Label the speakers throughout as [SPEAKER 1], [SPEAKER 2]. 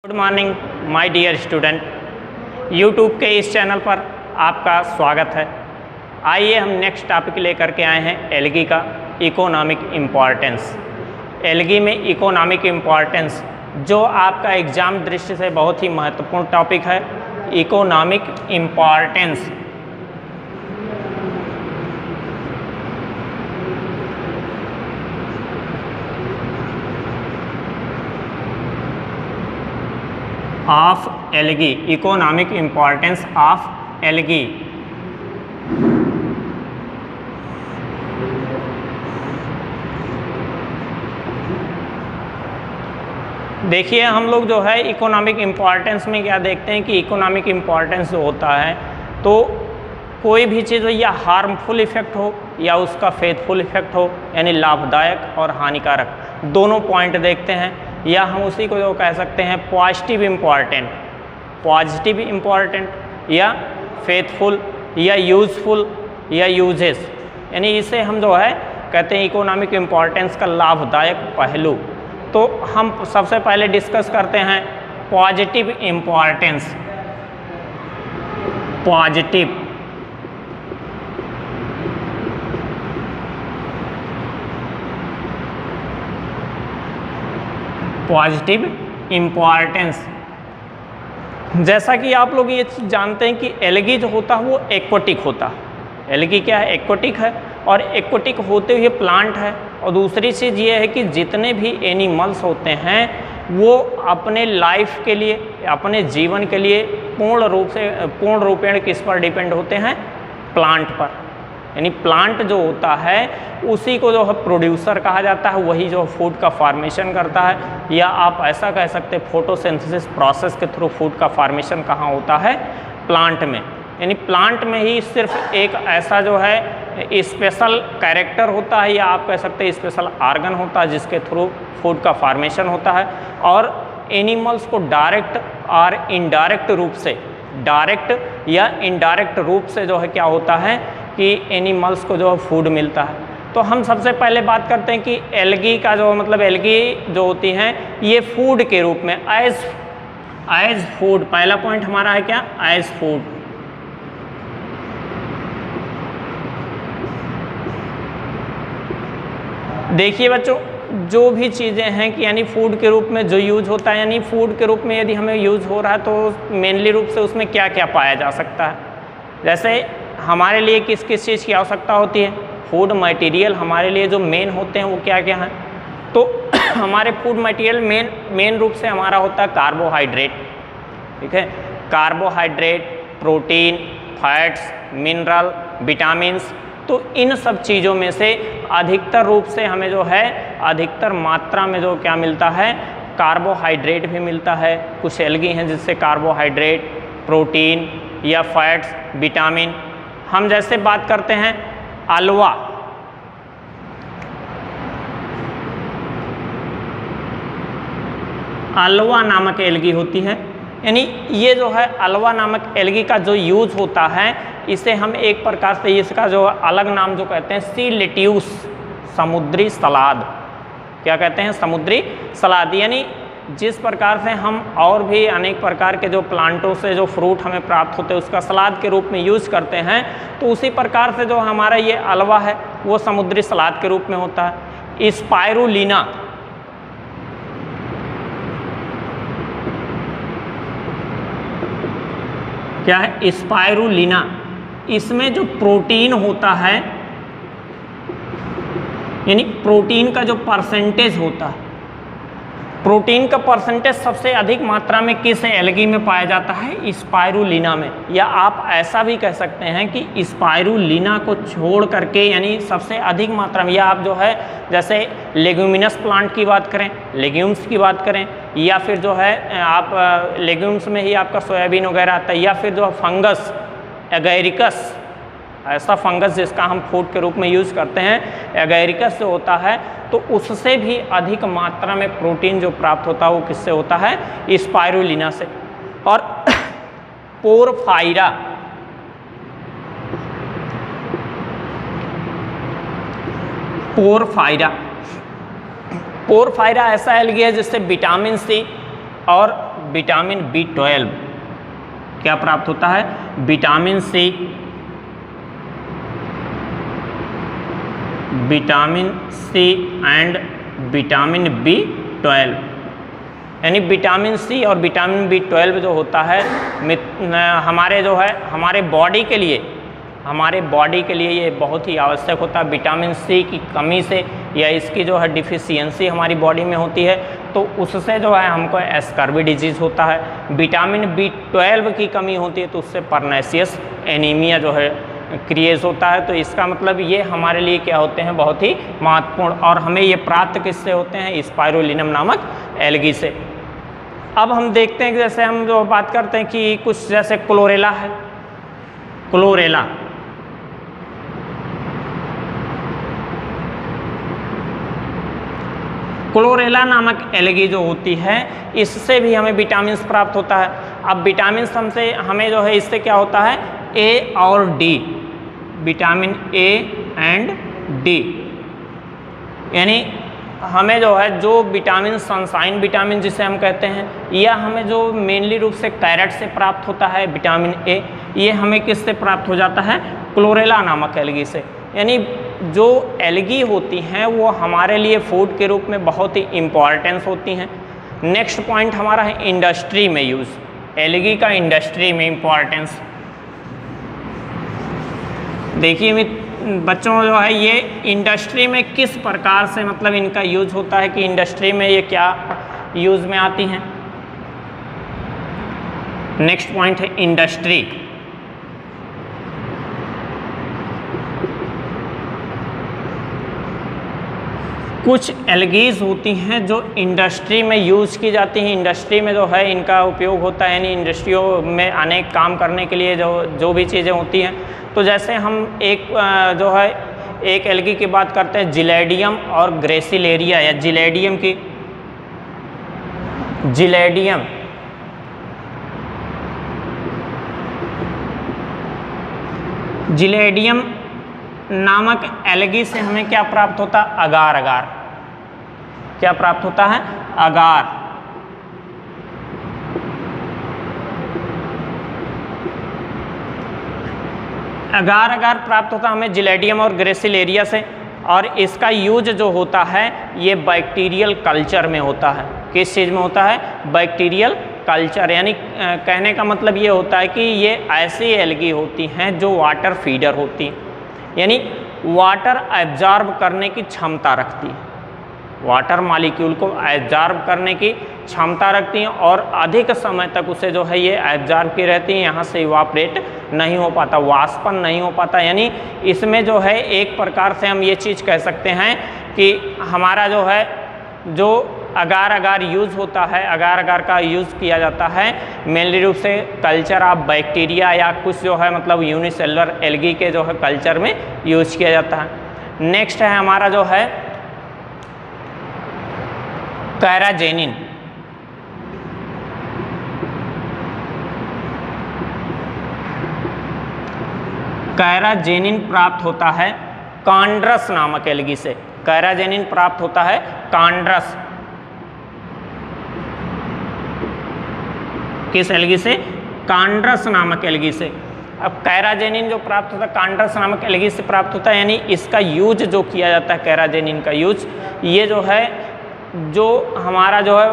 [SPEAKER 1] Good morning my dear student. YouTube के इस channel पर आपका स्वागत है। आइए हम नेक्स्ट टॉपिक लेकर के आए हैं एल्गी का इकोनॉमिक इम्पॉर्टेंस। एल्गी में इकोनॉमिक इम्पॉर्टेंस जो आपका एग्ज़ाम दृष्टि से बहुत ही महत्वपूर्ण टॉपिक है। Economic importance of algae, economic importance of algae. देखिए हम लोग जो है इकोनॉमिक इम्पॉर्टेंस में क्या देखते हैं कि इकोनॉमिक इम्पॉर्टेंस जो होता है तो कोई भी चीज़ हो या हार्मफुल इफ़ेक्ट हो या उसका फेथफुल इफ़ेक्ट हो, यानी लाभदायक और हानिकारक दोनों पॉइंट देखते हैं। या हम उसी को जो कह सकते हैं पॉजिटिव इम्पॉर्टेंट या फेथफुल या यूज़फुल या यूजेस, यानी इसे हम जो है कहते हैं इकोनॉमिक इम्पॉर्टेंस का लाभदायक पहलू। तो हम सबसे पहले डिस्कस करते हैं पॉजिटिव इम्पॉर्टेंस। पॉजिटिव इम्पॉर्टेंस, जैसा कि आप लोग ये जानते हैं कि एल्गी जो होता है वो एक्वाटिक होता है। एल्गी क्या है? एक्वाटिक है, और एक्वाटिक होते हुए प्लांट है। और दूसरी चीज़ ये है कि जितने भी एनिमल्स होते हैं वो अपने लाइफ के लिए, अपने जीवन के लिए पूर्ण रूपेण किस पर डिपेंड होते हैं? प्लांट पर। यानी प्लांट जो होता है उसी को जो है प्रोड्यूसर कहा जाता है, वही जो फूड का फॉर्मेशन करता है। या आप ऐसा कह सकते हैं फोटोसिंथेसिस प्रोसेस के थ्रू फूड का फॉर्मेशन कहाँ होता है? प्लांट में। यानी प्लांट में ही सिर्फ एक ऐसा जो है स्पेशल कैरेक्टर होता है, या आप कह सकते हैं स्पेशल आर्गन होता है जिसके थ्रू फूड का फॉर्मेशन होता है। और एनिमल्स को डायरेक्ट और इनडायरेक्ट रूप से, डायरेक्ट या इनडायरेक्ट रूप से जो है क्या होता है कि एनिमल्स को जो है फूड मिलता है। तो हम सबसे पहले बात करते हैं कि एल्गी का जो मतलब एल्गी जो होती हैं ये फूड के रूप में एज फूड, पहला पॉइंट हमारा है क्या? As food. देखिए बच्चों, जो भी चीज़ें हैं कि यानी फूड के रूप में जो यूज होता है, यानी फूड के रूप में यदि हमें यूज़ हो रहा है तो मेनली रूप से उसमें क्या क्या पाया जा सकता है। जैसे हमारे लिए किस किस चीज़ की आवश्यकता होती है? फूड मटेरियल हमारे लिए जो मेन होते हैं वो क्या क्या हैं? तो हमारे फूड मटेरियल मेन रूप से हमारा होता है कार्बोहाइड्रेट। ठीक है, carbohydrate, protein, fats, mineral, vitamins. तो इन सब चीज़ों में से अधिकतर रूप से हमें जो है अधिकतर मात्रा में जो क्या मिलता है? कार्बोहाइड्रेट भी मिलता है। कुछ एल्गी हैं जिससे कार्बोहाइड्रेट, प्रोटीन या फैट्स, विटामिन। हम जैसे बात करते हैं अल्वा, अल्वा नामक एल्गी होती है। यानी ये जो है अल्वा नामक एल्गी का जो यूज होता है इसे हम एक प्रकार से इसका जो अलग नाम जो कहते हैं सी लेट्यूस, समुद्री सलाद। क्या कहते हैं? समुद्री सलाद। यानी जिस प्रकार से हम और भी अनेक प्रकार के जो प्लांटों से जो फ्रूट हमें प्राप्त होते हैं उसका सलाद के रूप में यूज करते हैं, तो उसी प्रकार से जो हमारा ये अल्वा है वो समुद्री सलाद के रूप में होता है। स्पाइरुलिना, क्या है? स्पाइरुलिना। इसमें जो प्रोटीन होता है, यानी प्रोटीन का जो परसेंटेज होता है, प्रोटीन का परसेंटेज सबसे अधिक मात्रा में किस एल्गी में पाया जाता है? स्पाइरुलिना में। या आप ऐसा भी कह सकते हैं कि स्पाइरुलिना को छोड़ करके यानी सबसे अधिक मात्रा में, या आप जो है जैसे लेग्यूमिनस प्लांट की बात करें, लेग्यूम्स की बात करें, या फिर जो है आप लेग्यूम्स में ही आपका सोयाबीन वगैरह आता है, या फिर जो फंगस एगैरिकस, ऐसा फंगस जिसका हम फूड के रूप में यूज़ करते हैं, एगैरिकस जो होता है, तो उससे भी अधिक मात्रा में प्रोटीन जो प्राप्त होता है वो किससे होता है? स्पाइरुलिना से। और पोरफायरा, पोरफायरा ऐसा एल्गी है जिससे विटामिन सी, और विटामिन B12 क्या प्राप्त होता है, vitamin C, vitamin C and vitamin B12। यानी विटामिन सी और विटामिन B12 जो होता है हमारे जो है हमारे बॉडी के लिए ये बहुत ही आवश्यक होता है। विटामिन सी की कमी से या इसकी जो है डिफिशियंसी हमारी बॉडी में होती है तो उससे जो है हमको स्कर्वी डिजीज़ होता है। विटामिन B12 की कमी होती है तो उससे परनेसियस एनीमिया जो है क्रिएट होता है। तो इसका मतलब ये हमारे लिए क्या होते हैं, बहुत ही महत्वपूर्ण, और हमें ये प्राप्त किससे होते हैं, स्पाइरुलिनम नामक एल्गी से। अब हम देखते हैं कि जैसे हम जो बात करते हैं कि कुछ जैसे क्लोरेला है, क्लोरेला नामक एल्गी जो होती है इससे भी हमें विटामिन प्राप्त होता है। अब विटामिन हमसे हमें जो है इससे क्या होता है, ए और D, vitamin A and D, यानी हमें जो है जो विटामिन सनशाइन विटामिन जिसे हम कहते हैं, या हमें जो मेनली रूप से कैरेट से प्राप्त होता है विटामिन ए, ये हमें किससे प्राप्त हो जाता है, क्लोरेला नामक एल्गी से। यानी जो एल्गी होती हैं वो हमारे लिए फूड के रूप में बहुत ही इम्पॉर्टेंस होती हैं। नेक्स्ट पॉइंट हमारा है इंडस्ट्री में यूज़, एल्गी का इंडस्ट्री में इम्पॉर्टेंस। देखिए बच्चों जो है ये इंडस्ट्री में किस प्रकार से मतलब इनका यूज होता है कि इंडस्ट्री में ये क्या यूज में आती हैं। नेक्स्ट पॉइंट है इंडस्ट्री। कुछ एल्गीज होती हैं जो इंडस्ट्री में यूज़ की जाती हैं, इंडस्ट्री में जो है इनका उपयोग होता है, यानी इंडस्ट्रियों में अनेक काम करने के लिए जो भी चीज़ें होती हैं। तो जैसे हम एक जो है एक एल्गी की बात करते हैं जिलेडियम और ग्रेसिलेरिया, या जिलेडियम की, जिलेडियम नामक एल्गी से हमें क्या प्राप्त होता है, अगार। क्या प्राप्त होता है, अगार। अगार प्राप्त होता है हमें जिलेडियम और ग्रेसिलेरिया से, और इसका यूज जो होता है ये बैक्टीरियल कल्चर में होता है। किस चीज़ में होता है, बैक्टीरियल कल्चर। यानी कहने का मतलब ये होता है कि ये ऐसी एल्गी होती हैं जो वाटर फीडर होती हैं, यानी वाटर एब्जॉर्ब करने की क्षमता रखती है, वाटर मॉलिक्यूल को एब्जॉर्ब करने की क्षमता रखती हैं और अधिक समय तक उसे जो है ये एब्जॉर्ब की रहती हैं, यहाँ से इवापोरेट नहीं हो पाता, वाष्पन नहीं हो पाता। यानी इसमें जो है एक प्रकार से हम ये चीज़ कह सकते हैं कि हमारा जो है जो अगार यूज़ होता है, अगार का यूज़ किया जाता है मेनली रूप से कल्चर ऑफ बैक्टीरिया या कुछ जो है मतलब यूनिसेलुलर एल्गी के जो है कल्चर में यूज़ किया जाता है। नेक्स्ट है हमारा जो है कैराजेनिन। कैराजेनिन प्राप्त होता है कांड्रस नामक एल्गी से। कैराजेनिन प्राप्त होता है कांड्रस, किस एल्गी से, कांड्रस नामक एल्गी से। अब कैराजेनिन जो प्राप्त होता है कांड्रस नामक एल्गी से प्राप्त होता है, यानी इसका यूज जो किया जाता है कैराजेनिन का यूज, ये जो है जो हमारा जो है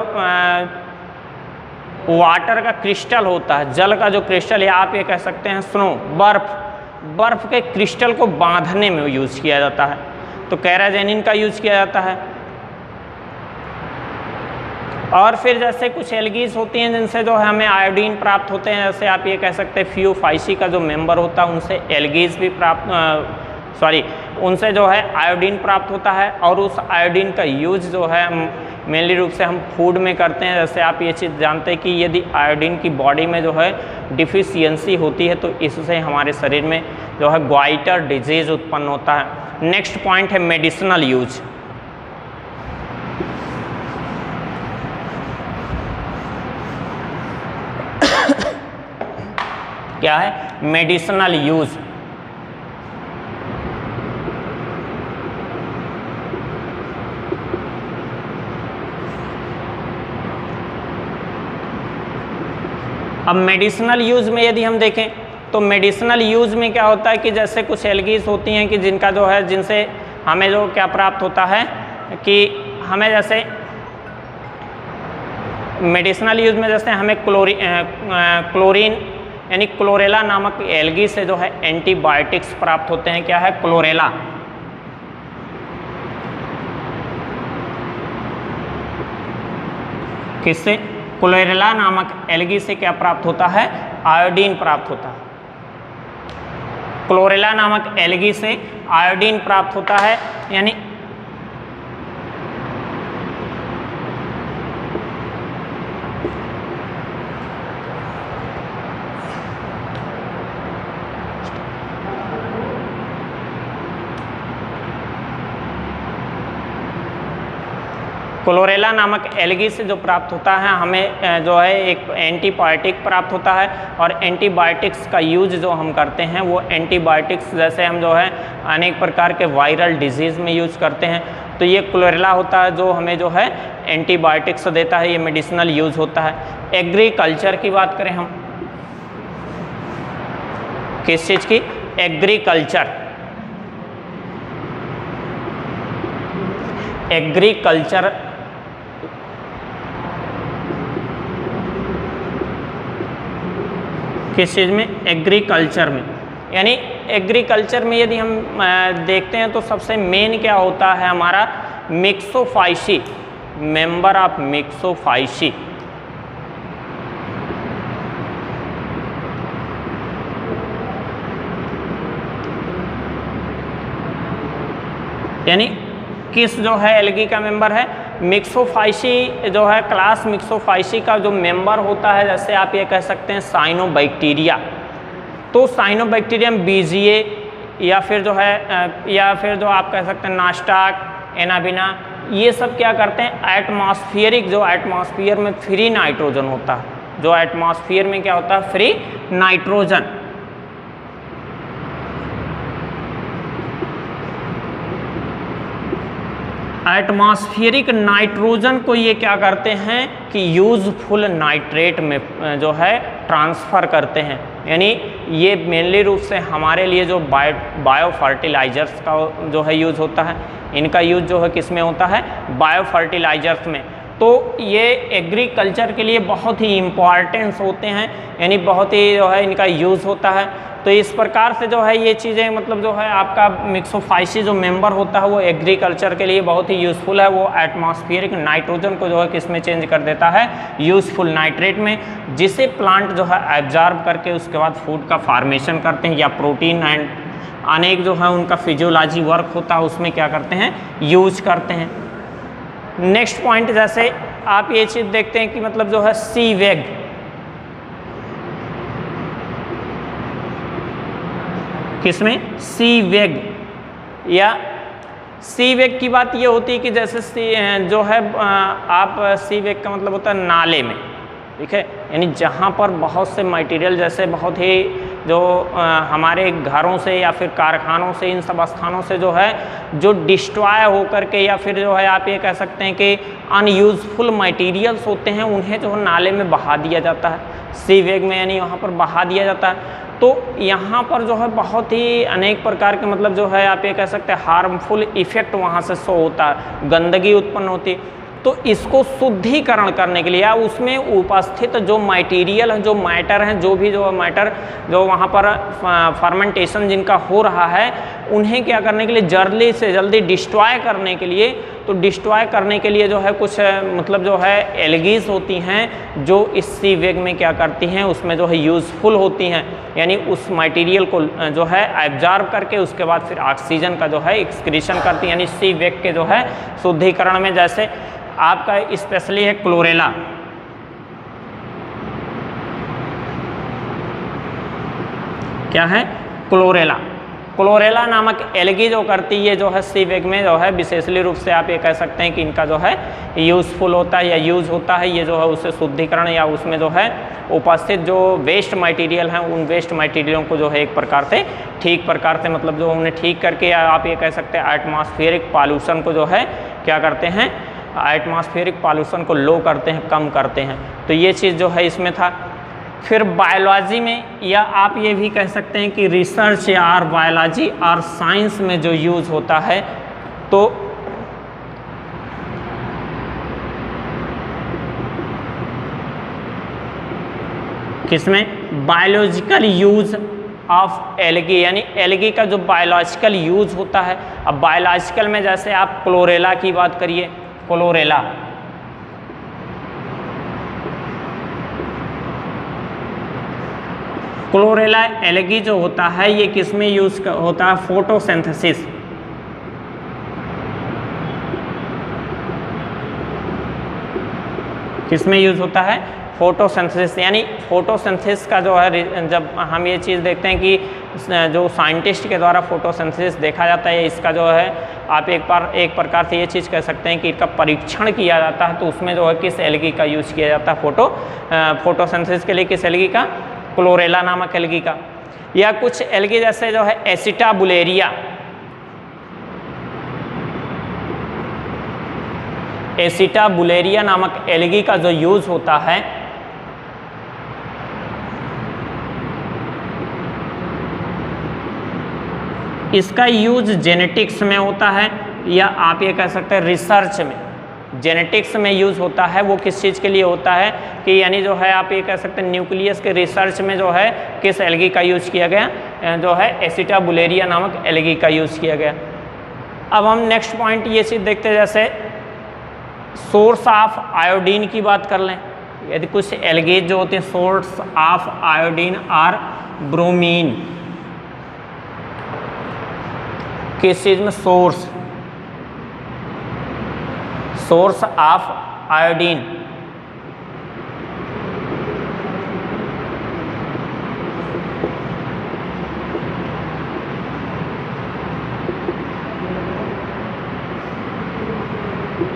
[SPEAKER 1] वाटर का क्रिस्टल होता है, जल का जो क्रिस्टल, या आप ये कह सकते हैं स्नो, बर्फ के क्रिस्टल को बांधने में यूज़ किया जाता है, तो कैराजेनिन का यूज़ किया जाता है। और फिर जैसे कुछ एल्गीज होती हैं जिनसे जो है हमें आयोडीन प्राप्त होते हैं, जैसे आप ये कह सकते हैं फियोफाइसी का जो मेंबर होता है उनसे एल्गीज भी उनसे जो है आयोडीन प्राप्त होता है, और उस आयोडीन का यूज जो है मेनली रूप से हम फूड में करते हैं। जैसे आप ये चीज़ जानते हैं कि यदि आयोडीन की बॉडी में जो है डिफिशियंसी होती है तो इससे हमारे शरीर में जो है ग्वाइटर डिजीज़ उत्पन्न होता है। नेक्स्ट पॉइंट है मेडिसिनल यूज। क्या है, मेडिसिनल यूज। अब मेडिसिनल यूज़ में यदि हम देखें तो मेडिसिनल यूज़ में क्या होता है कि जैसे कुछ एल्गीज होती हैं कि जिनका जो है जिनसे हमें जो क्या प्राप्त होता है कि हमें जैसे मेडिसिनल यूज़ में जैसे हमें क्लोरीन यानी क्लोरेला नामक एल्गी से जो है एंटीबायोटिक्स प्राप्त होते हैं। क्या है? क्लोरेला। किससे? क्लोरेला नामक एल्गी से क्या प्राप्त होता है? आयोडीन प्राप्त होता है। क्लोरेला नामक एल्गी से आयोडीन प्राप्त होता है, यानी क्लोरेला नामक एल्गी से जो प्राप्त होता है हमें जो है एक एंटीबायोटिक प्राप्त होता है। और एंटीबायोटिक्स का यूज जो हम करते हैं वो एंटीबायोटिक्स जैसे हम जो है अनेक प्रकार के वायरल डिजीज़ में यूज करते हैं, तो ये क्लोरेला होता है जो हमें जो है एंटीबायोटिक्स देता है, ये मेडिसिनल यूज होता है। एग्रीकल्चर की बात करें हम, किस चीज़ की? एग्रीकल्चर। एग्रीकल्चर किस चीज़ में? एग्रीकल्चर में। यानी एग्रीकल्चर में यदि हम देखते हैं तो सबसे मेन क्या होता है हमारा? Myxophyceae, member of Myxophyceae. यानी किस जो है एल्गी का मेंबर है? मिक्सोफाइसी जो है, क्लास मिक्सोफाइसी का जो मेंबर होता है, जैसे आप ये कह सकते हैं साइनोबैक्टीरिया। तो साइनोबैक्टीरियम बीजिए या फिर जो है या फिर जो आप कह सकते हैं नास्टाक, एनाबिना, ये सब क्या करते हैं? एटमॉस्फेरिक, जो एटमॉस्फेयर में फ्री नाइट्रोजन होता है, जो एटमॉस्फेयर में क्या होता है? Free nitrogen. एटमॉस्फेरिक नाइट्रोजन को ये क्या करते हैं कि यूजफुल नाइट्रेट में जो है ट्रांसफ़र करते हैं। यानी ये मेनली रूप से हमारे लिए जो बायो फर्टिलाइजर्स का जो है यूज़ होता है, इनका यूज़ जो है किस में होता है? बायो फर्टिलाइजर्स में। तो ये एग्रीकल्चर के लिए बहुत ही इम्पॉर्टेंस होते हैं, यानी बहुत ही जो है इनका यूज़ होता है। तो इस प्रकार से जो है ये चीज़ें मतलब जो है आपका मिक्सोफाइसी जो मेंबर होता है वो एग्रीकल्चर के लिए बहुत ही यूज़फुल है। वो एटमॉस्फेरिक नाइट्रोजन को जो है किस में चेंज कर देता है? यूज़फुल नाइट्रेट में, जिसे प्लांट जो है एब्जॉर्ब करके उसके बाद फूड का फार्मेशन करते हैं, या प्रोटीन एंड अनेक जो है उनका फिजियोलॉजी वर्क होता है उसमें क्या करते हैं? यूज करते हैं। नेक्स्ट पॉइंट, जैसे आप ये चीज़ देखते हैं कि मतलब जो है सी वेग, किसमें? सी वेग। या सी वेग की बात ये होती है कि जैसे जो है आप सी वेग का मतलब होता है नाले में, ठीक है, यानी जहाँ पर बहुत से मटेरियल जैसे बहुत ही जो हमारे घरों से या फिर कारखानों से, इन सब स्थानों से जो है जो डिस्ट्रॉय होकर के या फिर जो है आप ये कह सकते हैं कि अनयूजफुल मटेरियल्स होते हैं, उन्हें जो है नाले में बहा दिया जाता है, सी वेग में, यानी वहाँ पर बहा दिया जाता है। तो यहाँ पर जो है बहुत ही अनेक प्रकार के मतलब जो है आप ये कह सकते हैं हार्मफुल इफ़ेक्ट वहाँ से शो होता है, गंदगी उत्पन्न होती है। तो इसको शुद्धिकरण करने के लिए या उसमें उपस्थित जो मटेरियल है, जो मैटर हैं, जो भी जो मैटर जो वहाँ पर फर्मेंटेशन जिनका हो रहा है, उन्हें क्या करने के लिए जल्दी से जल्दी डिस्ट्रॉय करने के लिए, तो डिस्ट्रॉय करने के लिए जो है कुछ मतलब जो है एल्गीज होती हैं जो इस सी वेग में क्या करती हैं, उसमें जो है यूज़फुल होती हैं, यानी उस मटेरियल को जो है एब्जॉर्ब करके उसके बाद फिर ऑक्सीजन का जो है एक्सक्रीशन करती हैं, यानी सी वेग के जो है शुद्धिकरण में। जैसे आपका स्पेशली है क्लोरेला, क्या है? क्लोरेला। क्लोरेला नामक एल्गी जो करती है जो है सी वेग में जो है विशेषली रूप से आप ये कह सकते हैं कि इनका जो है यूज़फुल होता है या यूज़ होता है, ये जो है उससे शुद्धिकरण या उसमें जो है उपस्थित जो वेस्ट मटेरियल हैं उन वेस्ट मटेरियलों को जो है एक प्रकार से ठीक प्रकार से मतलब जो उन्हें ठीक करके, या आप ये कह सकते हैं एटमॉस्फेरिक पॉल्यूशन को जो है क्या करते हैं? एटमॉस्फेरिक पॉल्यूशन को लो करते हैं, कम करते हैं। तो ये चीज़ जो है इसमें था। फिर बायोलॉजी में, या आप ये भी कह सकते हैं कि रिसर्च और बायोलॉजी और साइंस में जो यूज़ होता है, तो किसमें बायोलॉजिकल यूज़ ऑफ एल्गी, यानी एल्गी का जो बायोलॉजिकल यूज़ होता है। अब बायोलॉजिकल में जैसे आप क्लोरेला की बात करिए, क्लोरेला क्लोरेला एल्गी जो होता है ये किस में यूज़ होता है, फोटोसिंथेसिस। किस में यूज़ होता है, फोटोसिंथेसिस। यानी फोटोसिंथेसिस का जो है, जब हम ये चीज़ देखते हैं कि जो साइंटिस्ट के द्वारा फोटोसिंथेसिस देखा जाता है, इसका जो है आप एक प्रकार से ये चीज़ कह सकते हैं कि इसका परीक्षण किया जाता है, तो उसमें जो है किस एल्गी का यूज़ किया जाता है फोटोसिंथेसिस के लिए, किस एल्गी का, क्लोरेला नामक एल्गी का। या कुछ एल्गी जैसे जो है एसिटाबुलेरिया, एसिटाबुलेरिया नामक एल्गी का जो यूज़ होता है, इसका यूज जेनेटिक्स में होता है, या आप ये कह सकते हैं रिसर्च में, जेनेटिक्स में यूज़ होता है। वो किस चीज़ के लिए होता है कि यानी जो है आप ये कह सकते हैं न्यूक्लियस के रिसर्च में जो है किस एल्गी का यूज़ किया गया, जो है एसिटाबुलेरिया नामक एल्गी का यूज़ किया गया। अब हम नेक्स्ट पॉइंट ये चीज़ देखते हैं, जैसे सोर्स ऑफ आयोडीन की बात कर लें। यदि कुछ एल्गेज जो होते हैं सोर्स ऑफ आयोडीन और ब्रोमीन, किस चीज़ में, source of iodine,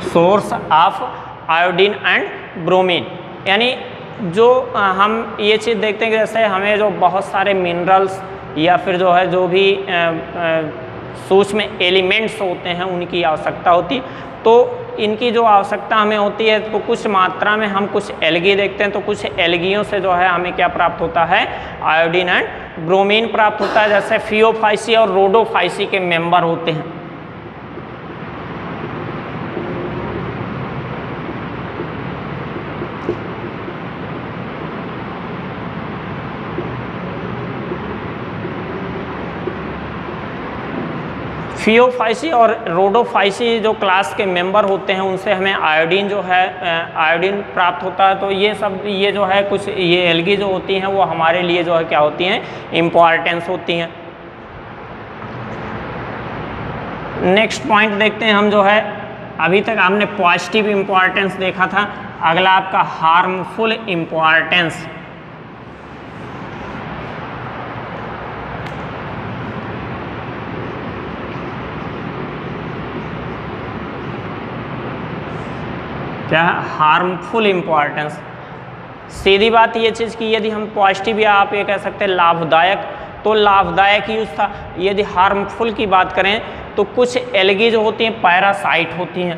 [SPEAKER 1] source of iodine and bromine. यानी जो हम ये चीज़ देखते हैं कि जैसे हमें जो बहुत सारे मिनरल्स या फिर जो है जो भी सूक्ष्म एलिमेंट्स होते हैं उनकी आवश्यकता होती, तो इनकी जो आवश्यकता हमें होती है, तो कुछ मात्रा में हम कुछ एल्गी देखते हैं, तो कुछ एल्गियों से जो है हमें क्या प्राप्त होता है, आयोडीन एंड ब्रोमीन प्राप्त होता है। जैसे फियोफाइसी और रोडोफाइसी के मेंबर होते हैं। फियोफाइसी और रोडोफाइसी जो क्लास के मेंबर होते हैं उनसे हमें आयोडीन जो है आयोडीन प्राप्त होता है। तो ये जो है कुछ ये एल्गी जो होती हैं वो हमारे लिए जो है क्या होती हैं, इम्पॉर्टेंस होती हैं। नेक्स्ट पॉइंट देखते हैं हम, जो है अभी तक हमने पॉजिटिव इम्पॉर्टेंस देखा था, अगला आपका हार्मफुल इम्पॉर्टेंस। क्या है, हार्मफुल इम्पॉर्टेंस। सीधी बात ये चीज़ की यदि हम पॉजिटिव या आप ये कह सकते हैं लाभदायक, तो लाभदायक यूज था। यदि हार्मफुल की बात करें तो कुछ एल्गी जो होती हैं पैरासाइट होती हैं,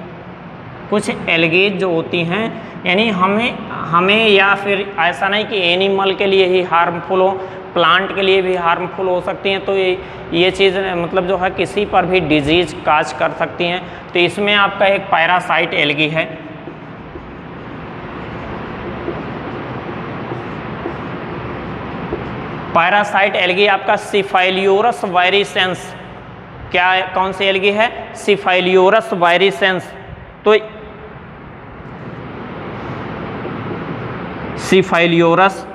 [SPEAKER 1] कुछ एल्गेज जो होती हैं, यानी हमें या फिर ऐसा नहीं कि एनिमल के लिए ही हार्मफुल हो, प्लांट के लिए भी हार्मफुल हो सकती हैं। तो ये चीज़ मतलब जो है किसी पर भी डिजीज काज कर सकती हैं। तो इसमें आपका एक पैरासाइट एल्गी है। पैरासाइट एल्गी आपका सिफाइलियोरस वायरिसेंस, क्या कौन सी एल्गी है, सिफाइलियोरस वायरिसेंस। तो सिफाइलियोरस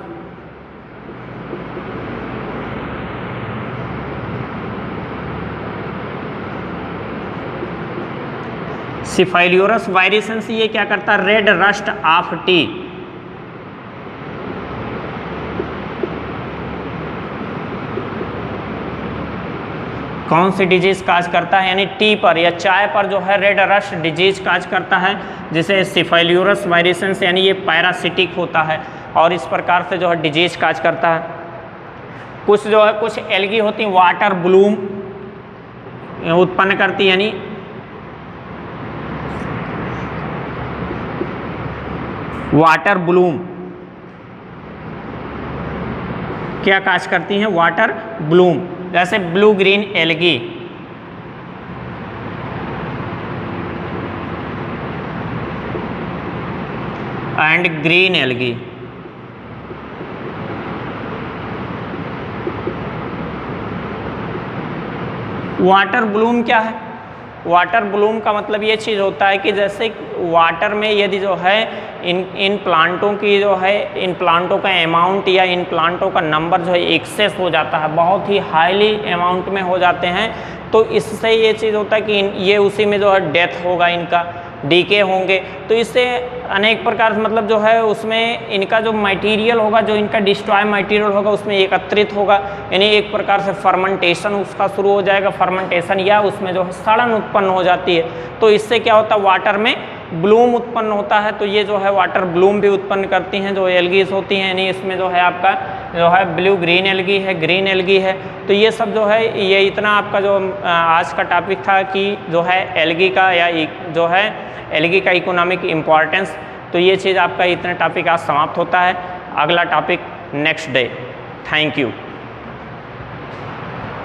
[SPEAKER 1] सिफाइलियोरस वायरिसेंस ये क्या करता है, रेड रस्ट ऑफ टी, कौन सी डिजीज काज करता है, यानी टी पर या चाय पर जो है रेड रस्ट डिजीज काज करता है, जिसे सिफाइलियोरस वायरिसेंस यानी ये पैरासिटिक होता है और इस प्रकार से जो है डिजीज काज करता है। कुछ जो है कुछ एल्गी होती हैं वाटर ब्लूम उत्पन्न करती, यानी वाटर ब्लूम क्या काज करती हैं? वाटर ब्लूम, जैसे blue green algae, and green algae. Water Bloom क्या है? वाटर ब्लूम का मतलब ये चीज़ होता है कि जैसे वाटर में यदि जो है इन प्लांटों की जो है, इन प्लांटों का अमाउंट या इन प्लांटों का नंबर जो है एक्सेस हो जाता है, बहुत ही हाईली अमाउंट में हो जाते हैं, तो इससे ये चीज़ होता है कि ये उसी में जो है डेथ होगा, इनका डीके होंगे, तो इससे अनेक प्रकार से मतलब जो है उसमें इनका जो मटेरियल होगा, जो इनका डिस्ट्रॉय मटेरियल होगा उसमें एकत्रित होगा, यानी एक प्रकार से फर्मेंटेशन उसका शुरू हो जाएगा, फर्मेंटेशन या उसमें जो है सड़न उत्पन्न हो जाती है। तो इससे क्या होता है? वाटर में ब्लूम उत्पन्न होता है। तो ये जो है वाटर ब्लूम भी उत्पन्न करती हैं जो एल्गीज होती हैं, यानी इसमें जो है आपका जो है ब्लू ग्रीन एल्गी है, ग्रीन एल्गी है। तो ये सब जो है, ये इतना आपका जो आज का टॉपिक था कि जो है एल्गी का या जो है एल्गी का इकोनॉमिक इम्पॉर्टेंस। तो ये चीज़ आपका इतना टॉपिक आज समाप्त होता है। अगला topic next day. Thank you.